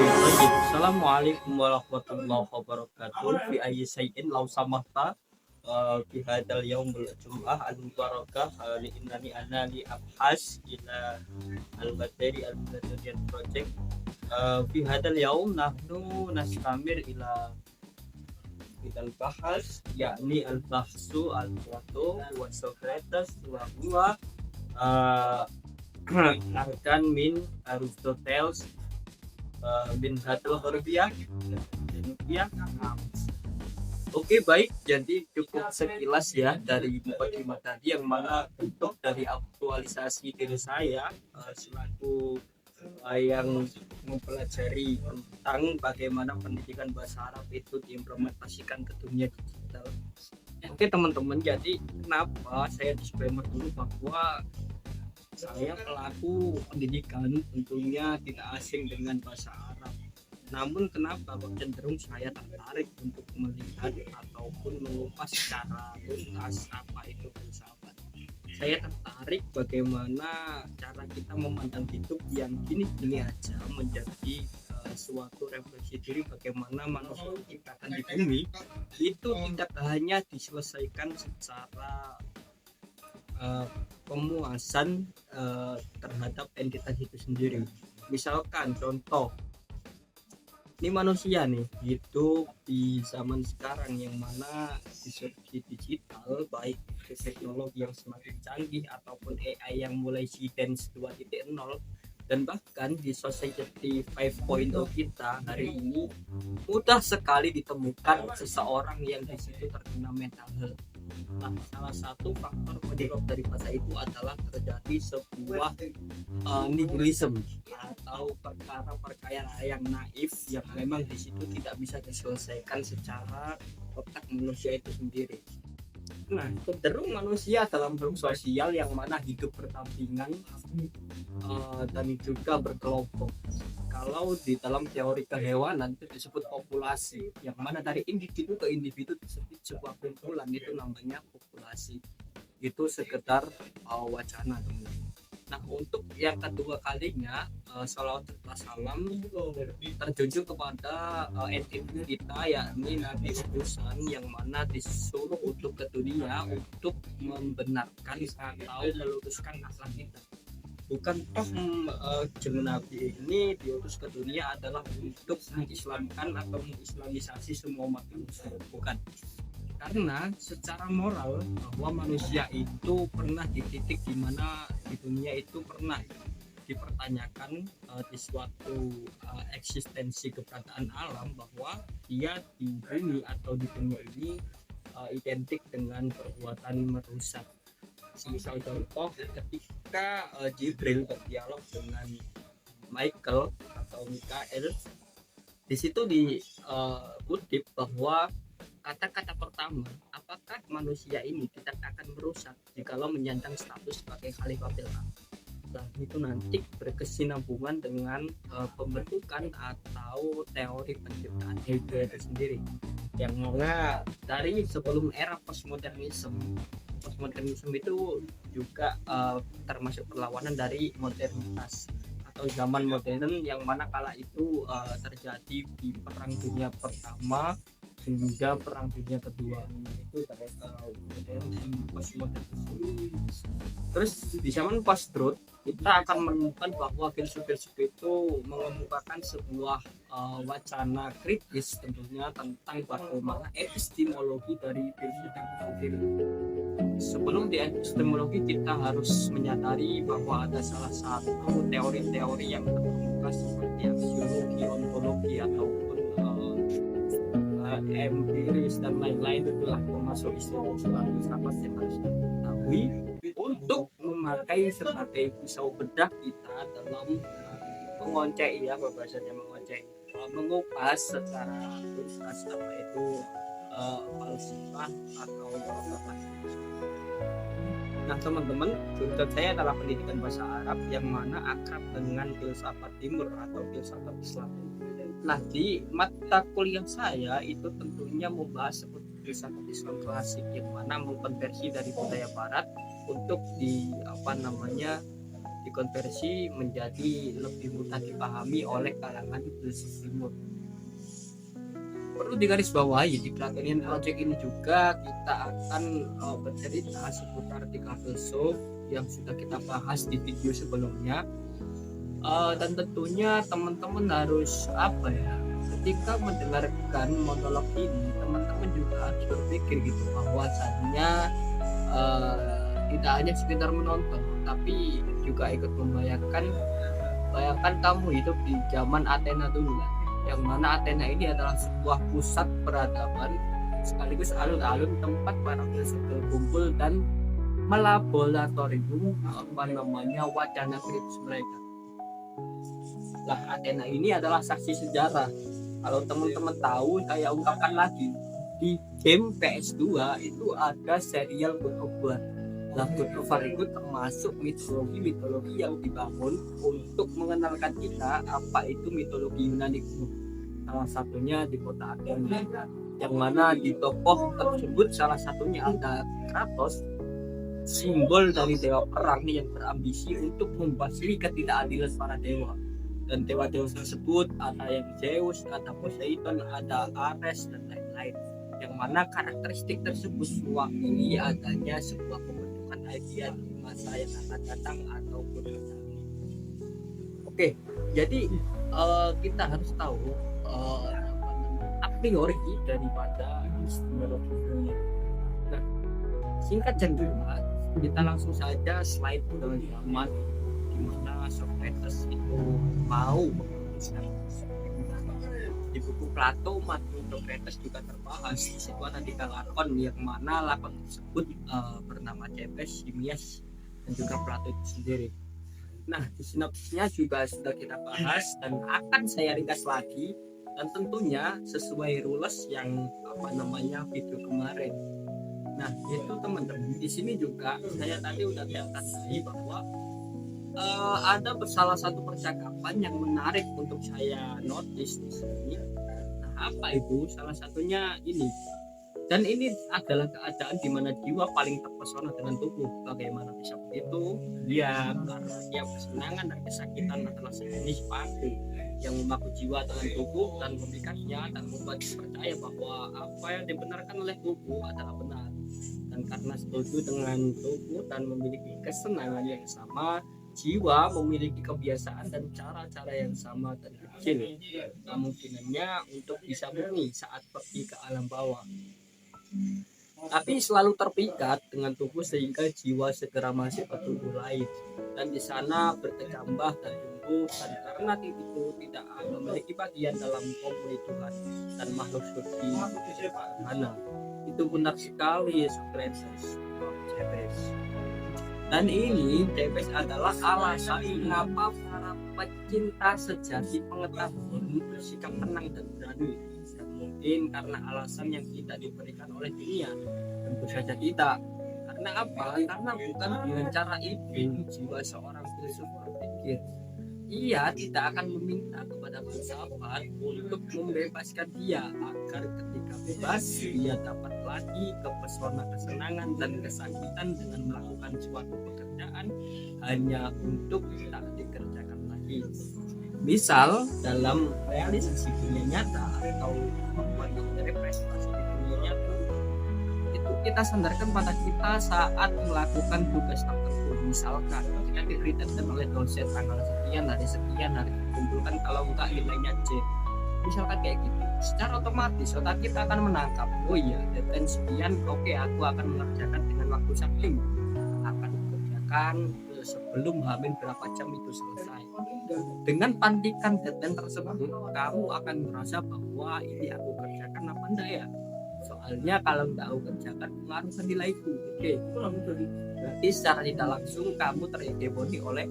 Baik. Assalamualaikum warahmatullahi wabarakatuh. Fi ayyi syai'in law samahta fi hadzal yaumil jum'ah al mubarakah li innani ana li abhas ila al bateri al Badarian project fi hadzal yaum nahnu nastamir ila al bahas yakni al bahsu al Plato wa Socrates wa huwa arkan min Aristoteles bin Hadul Horbiah. Oke, baik, jadi cukup sekilas ya dari mukadimah tadi yang mana bentuk dari aktualisasi diri saya selaku yang mempelajari tentang bagaimana pendidikan bahasa Arab itu diimplementasikan ke dunia digital. Oke teman-teman, jadi kenapa saya disclaimer dulu bahwa saya pelaku pendidikan tentunya tidak asing dengan bahasa Arab. Namun kenapa kok cenderung saya tertarik untuk melihat ataupun mengupas secara tuntas apa itu filsafat. Saya tertarik bagaimana cara kita memandang hidup yang gini-gini aja menjadi suatu refleksi diri bagaimana manusia diciptakan di bumi itu tidak hanya diselesaikan secara pemuasan terhadap entitas itu sendiri. Misalkan contoh, ini manusia nih hidup di zaman sekarang yang mana disrupsi digital, baik itu teknologi yang semakin canggih ataupun AI yang mulai Dance 2.0, dan bahkan di society 5.0 kita hari ini mudah sekali ditemukan seseorang yang di situ terkena mental health. Nah, salah satu faktor penyebab daripada itu adalah terjadi sebuah nihilisme atau perkara-perkara yang naif yang memang di situ tidak bisa diselesaikan secara otak manusia itu sendiri. Nah, cenderung manusia dalam bentuk sosial yang mana hidup berdampingan dan juga berkelompok. Kalau di dalam teori kehewanan itu disebut populasi, yang mana dari individu ke individu disebut sebuah kumpulan, itu namanya populasi. Itu sekedar wacana, teman-teman. Nah, untuk yang kedua kalinya salawat serta salam terjunjung kepada entiti kita yakni Nabi utusan yang mana disuruh untuk ke dunia untuk membenarkan atau meluruskan akhlak kita. Bukan toh Nabi ini diutus ke dunia adalah untuk mengislamkan atau mengislamisasi semua umat manusia, bukan. Karena secara moral bahwa manusia itu pernah di titik di mana di dunia itu pernah dipertanyakan di suatu eksistensi keberadaan alam bahwa dia di bumi atau di dunia ini identik dengan perbuatan merusak. Misal contoh ketika Jibril berdialog dengan Michael atau Mikael, di situ dikutip bahwa kata-kata pertama, apakah manusia ini tidak akan merusak jikalau menyandang status sebagai khalifah fil ardh. Nah, itu nanti berkesinambungan dengan pembentukan atau teori penciptaan Hegel itu sendiri, yang mana dari sebelum era postmodernisme itu juga termasuk perlawanan dari modernitas atau zaman modern, yang mana kala itu terjadi di Perang Dunia Pertama hingga Perang Dunia Kedua. Itu postmodernisme. Terus di zaman post-truth kita akan menemukan bahwa filsuf-filsuf itu mengemukakan sebuah wacana kritis tentunya tentang bagaimana epistemologi dari filsuf itu sendiri. Sebelum di epistemologi kita harus menyadari bahwa ada salah satu teori-teori yang terkemuka seperti aksiologi, ontologi ataupun empiris dan lain-lain, itulah termasuk istilah-istilah filsafat yang harus kita ketahui untuk memakai sebagai pisau bedah kita dalam mengoncek, ya bahasanya mengoncek, mengupas secara tuntas apa itu falsafah atau filsafat. Nah teman-teman, tujuan saya adalah pendidikan bahasa Arab yang mana akrab dengan filsafat timur atau filsafat Islam. Nah, di mata kuliah saya itu tentunya membahas seperti filsafat Islam klasik yang mana mengkonversi dari budaya barat untuk dikonversi menjadi lebih mudah dipahami oleh kalangan filsuf timur. Perlu digarisbawahi, di Platonian Project ini juga kita akan bercerita seputar 3 filsuf yang sudah kita bahas di video sebelumnya. Dan tentunya teman-teman harus ketika mendengarkan monolog ini, teman-teman juga harus berpikir gitu bahwasannya tidak hanya sekedar menonton, tapi juga ikut bayangkan kamu hidup di zaman Athena dulu, yang mana Athena ini adalah sebuah pusat peradaban sekaligus alun-alun tempat para filsuf berkumpul dan melaboratorium wacana kritis mereka. Lah, Athena ini adalah saksi sejarah. Kalau teman-teman tahu, saya ungkapkan lagi, di game PS2 itu ada serial God of War. Nah, God of War itu termasuk mitologi yang dibangun untuk mengenalkan kita apa itu mitologi Yunani kuno. Salah satunya di kota Athena, yang mana di tokoh tersebut salah satunya ada Kratos, simbol dari dewa perang yang berambisi untuk membasmi ketidakadilan para dewa. Dan dewa-dewa tersebut ada yang Zeus, ada Poseidon, ada Ares, dan lain-lain. Yang mana karakteristik tersebut mewakili adanya sebuah pembentukan ideal di masa yang akan datang ataupun masa ini. Oke, jadi kita harus tahu a priori daripada epistemologi dunia. Nah, singkat dan jelas, kita langsung saja slide zaman di mana Socrates itu mau menuliskan di buku Plato. Materi Socrates juga terbahas. Di situ ada 3 lakon, yang mana lakon tersebut bernama Thebes, Simias, dan juga Plato itu sendiri. Nah, di sinopsisnya juga sudah kita bahas dan akan saya ringkas lagi, dan tentunya sesuai rules yang video kemarin. Nah, itu teman-teman, di sini juga saya tadi udah tandai bahwa ada salah satu percakapan yang menarik untuk saya notice di sini. Nah, apa itu? Salah satunya ini. Dan ini adalah keadaan di mana jiwa paling terpesona dengan tubuh. Bagaimana bisa begitu? Ya, karena tiap kesenangan dan kesakitan adalah sejenis paku yang memaku jiwa dengan tubuh dan memikatnya dan membuat percaya bahwa apa yang dibenarkan oleh tubuh adalah benar. Dan karena setuju dengan tubuh dan memiliki kesenangan yang sama, jiwa memiliki kebiasaan dan cara-cara yang sama dan kecil kemungkinannya untuk bisa murni saat pergi ke alam bawah, tapi selalu terpikat dengan tubuh sehingga jiwa segera masuk ke tubuh lain dan di sana berkecambah dan tumbuh, dan karena itu tidak memiliki bagian dalam komuni Tuhan dan makhluk suci mana. Itu benar sekali Socrates. Dan ini Thebes adalah alasan mengapa para pecinta sejati pengetahuan bersikap tenang dan berani. Dan mungkin karena alasan yang tidak diberikan oleh dunia. Tentu saja tidak. Karena apa? Karena bukan dengan cara itu jiwa seorang filsuf berpikir. Ia tidak akan meminta kepada filsafat untuk membebaskan dia agar ketika bebas ia dapat lagi kepesona kesenangan dan kesakitan dengan melakukan suatu pekerjaan hanya untuk tak dikerjakan lagi. Misal dalam realisasi dunia nyata atau membuat representasi di dunia nyata, itu kita sandarkan pada kita saat melakukan tugas tertentu. Misalkan ketika diberitakan oleh dosen tanggal sekian hari dikumpulkan, kalau enggak nilainya C, misalkan kayak gitu, secara otomatis otak kita akan menangkap, oh iya deadline sekian, oke, aku akan mengerjakan dengan waktu sekian, akan mengerjakan sebelum hamil berapa jam itu selesai. Dengan pantikan deadline tersebut, kamu akan merasa bahwa ini aku kerjakan apa enggak ya, soalnya kalau enggak aku kerjakan pengaruh ke nilaiku. Oke, berarti secara tidak langsung kamu terhegemoni oleh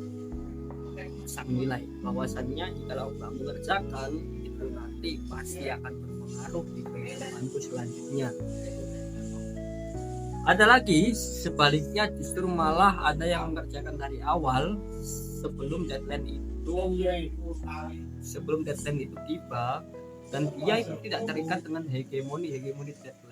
sang nilai, bahwasannya kalau kamu mengerjakan itu nanti pasti akan berpengaruh di kehidupanku selanjutnya. Ada lagi sebaliknya, justru malah ada yang mengerjakan dari awal sebelum deadline itu tiba, dan dia itu tidak terikat dengan hegemoni deadline.